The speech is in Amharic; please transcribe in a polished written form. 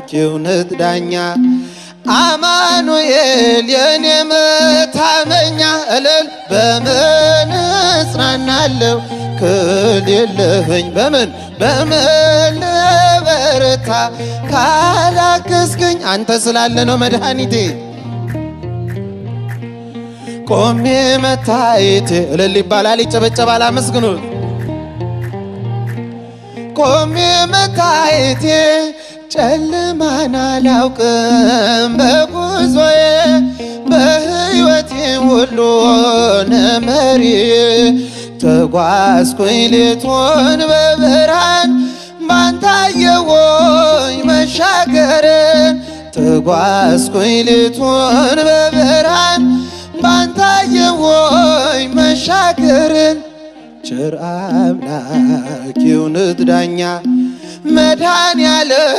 ኪውነት ዳኛ አማኑኤል የኔ መታመኛ እልል በምን እጽናናለሁ ከሌለኸኝ በምን ልበረታ ካላገዝከኝ አንተ ስላለ ነው መድኃኒቴ ቆሜ መታየቴ እልል ይባላል ይጨበጨባል አመስግኑት ቆሜ መታየቴ ጨለማን አላውቅም በጉዞዬ በሕይወቴ ሁሉ ነመሪ ተጓዝኩኝ ሌቱን በብርሃን ባንተ አየሁኝ መሻገርን ተጓዝኩኝ ሌቱን በብርሃን ባንተ አየሁኝ መሻገርን ቸር አምላክ የእውነት ዳኛ መድኃኔዓለም